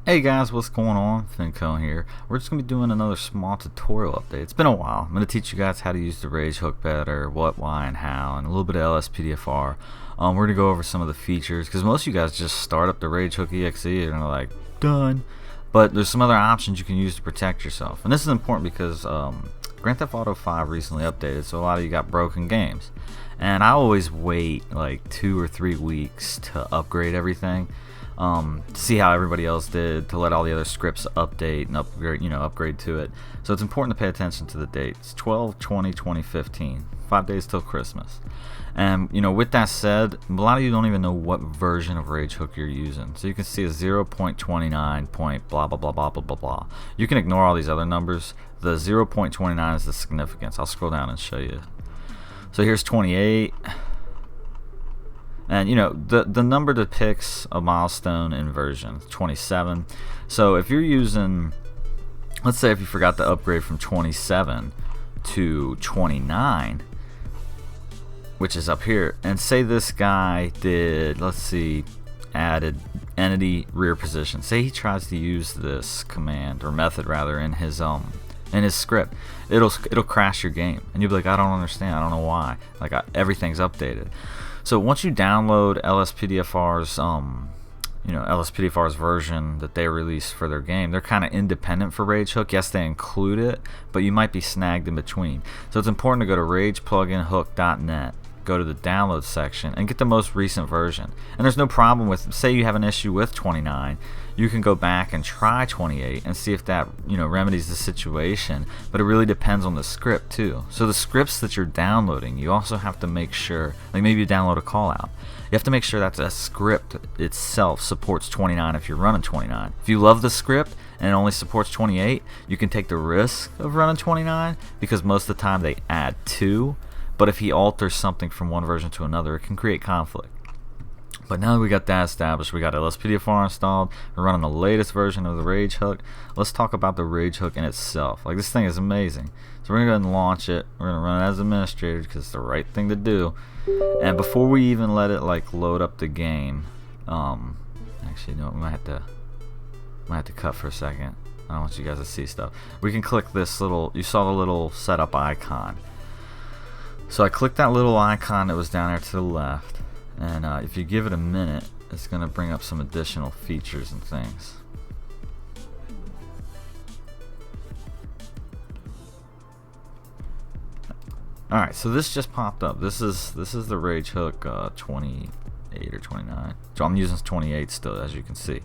Hey guys, what's going on? FinKone here. We're just going to be doing another small tutorial update. It's been a while. I'm going to teach you guys how to use the RageHook better, what, why, and how, and a little bit of LSPDFR. We're going to go over some of the features, because most of you guys just start up the RageHook EXE and are like, done. But there's some other options you can use to protect yourself. And this is important because Grand Theft Auto 5 recently updated, so a lot of you got broken games. And I always wait like 2 or 3 weeks to upgrade everything. To see how everybody else did, to let all the other scripts update and upgrade to it. So it's important to pay attention to the dates. 12/20/2015, 5 days till Christmas. And with that said, a lot of you don't even know what version of RageHook you're using. So you can see a 0.29 point blah blah blah blah blah blah blah. You can ignore all these other numbers. The 0.29 is the significance. I'll scroll down and show you. So here's 28. And the number depicts a milestone in version 27. So if you're using, let's say if you forgot to upgrade from 27 to 29, which is up here, and say this guy did, let's see, added entity rear position. Say he tries to use this command or method rather in his script, it'll crash your game, and you'll be like, I don't understand, I don't know why. Like everything's updated. So once you download LSPDFR's LSPDFR's version that they released for their game, they're kind of independent for RageHook. Yes, they include it, but you might be snagged in between. So it's important to go to ragepluginhook.net, go to the download section, and get the most recent version. And there's no problem with, say you have an issue with 29, you can go back and try 28 and see if that remedies the situation. But it really depends on the script too. So the scripts that you're downloading, you also have to make sure, like maybe you download a callout, you have to make sure that the script itself supports 29 if you're running 29. If you love the script and it only supports 28, you can take the risk of running 29 because most of the time they add 2. But if he alters something from one version to another, it can create conflict. But now that we got that established, we got LSPDFR installed, we're running the latest version of the RageHook. Let's talk about the RageHook in itself. Like, this thing is amazing. So we're going to go ahead and launch it. We're going to run it as administrator because it's the right thing to do. And before we even let it load up the game, actually, we might have to cut for a second. I don't want you guys to see stuff. We can click this little, you saw the little setup icon. So I clicked that little icon that was down there to the left, and if you give it a minute, it's going to bring up some additional features and things. Alright, so this just popped up. This is the RageHook 28 or 29. So I'm using 28 still, as you can see.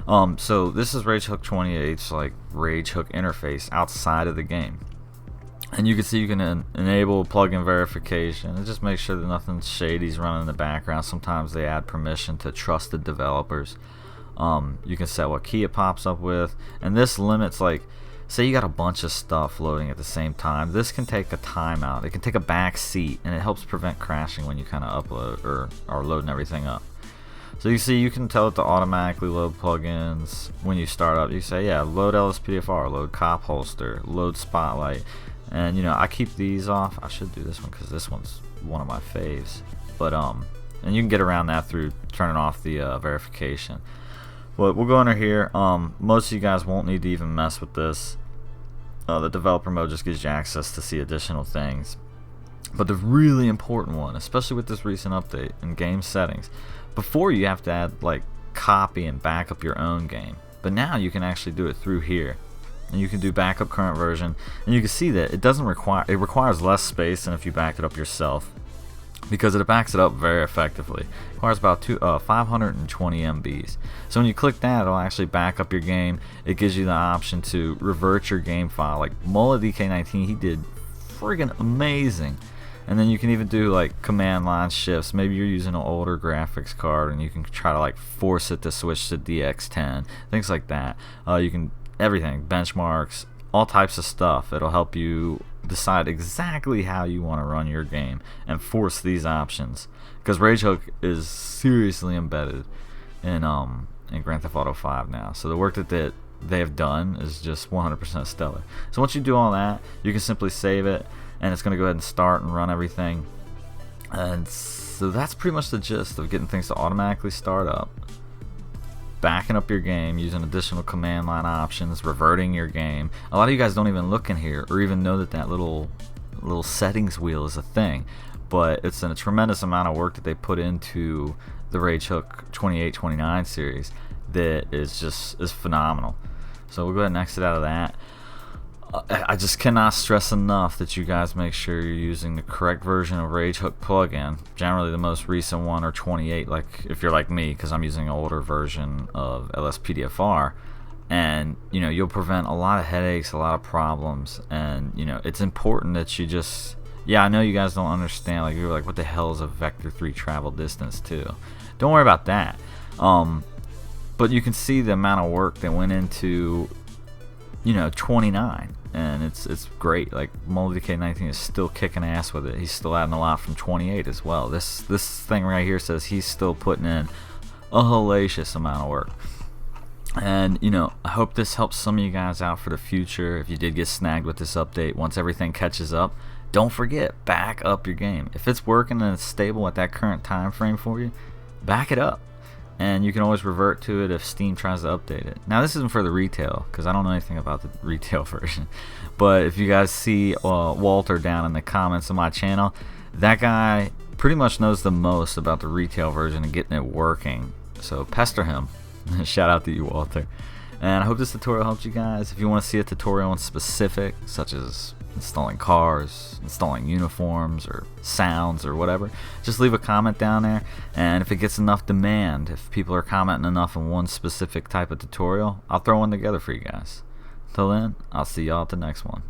So this is RageHook 28's RageHook interface outside of the game. And you can see you can enable plugin verification and just make sure that nothing shady's running in the background. Sometimes they add permission to trusted developers. You can set what key it pops up with, and this limits, say you got a bunch of stuff loading at the same time. This can take a timeout. It can take a back seat, and it helps prevent crashing when you kind of upload or are loading everything up. So you see, you can tell it to automatically load plugins when you start up. You say, yeah, load LSPDFR, load Cop Holster, load Spotlight. And I keep these off. I should do this one because this one's one of my faves. But and you can get around that through turning off the verification. But we'll go under here. Most of you guys won't need to even mess with this. The developer mode just gives you access to see additional things. But the really important one, especially with this recent update in game settings, before you have to add copy and back up your own game. But now you can actually do it through here. And you can do backup current version, and you can see that it requires less space than if you backed it up yourself, because it backs it up very effectively. It requires about 520 MBs. So when you click that, it'll actually back up your game. It gives you the option to revert your game file. Like Mullah DK19, he did friggin' amazing. And then you can even do command line shifts. Maybe you're using an older graphics card and you can try to force it to switch to DX10, things like that. You can everything, benchmarks, all types of stuff. It'll help you decide exactly how you want to run your game and force these options, because RageHook is seriously embedded in Grand Theft Auto 5 now. So the work that they have done is just 100% stellar. So once you do all that, you can simply save it, and it's going to go ahead and start and run everything. And so that's pretty much the gist of getting things to automatically start up. backing up your game using additional command line options, reverting your game. A lot of you guys don't even look in here or even know that that little settings wheel is a thing, but it's a tremendous amount of work that they put into the RageHook 2829 series that is phenomenal. So we'll go ahead and exit out of that. I just cannot stress enough that you guys make sure you're using the correct version of RageHook plugin, generally the most recent one or 28, like if you're like me, because I'm using an older version of LSPDFR, and you'll prevent a lot of headaches, a lot of problems. And it's important that you just, I know you guys don't understand, like you're like, what the hell is a vector 3 travel distance too? Don't worry about that. But you can see the amount of work that went into 29, and it's great. Like MoleDK19 is still kicking ass with it. He's still adding a lot from 28 as well. This thing right here says he's still putting in a hellacious amount of work. And I hope this helps some of you guys out for the future. If you did get snagged with this update, once everything catches up, don't forget, back up your game. If it's working and it's stable at that current time frame for you, back it up. And you can always revert to it if Steam tries to update it. Now this isn't for the retail, because I don't know anything about the retail version. But if you guys see Walter down in the comments of my channel, that guy pretty much knows the most about the retail version and getting it working. So pester him. Shout out to you, Walter. And I hope this tutorial helped you guys. If you want to see a tutorial in specific, such as installing cars, installing uniforms, or sounds, or whatever, just leave a comment down there. And if it gets enough demand, if people are commenting enough on one specific type of tutorial, I'll throw one together for you guys. Till then, I'll see y'all at the next one.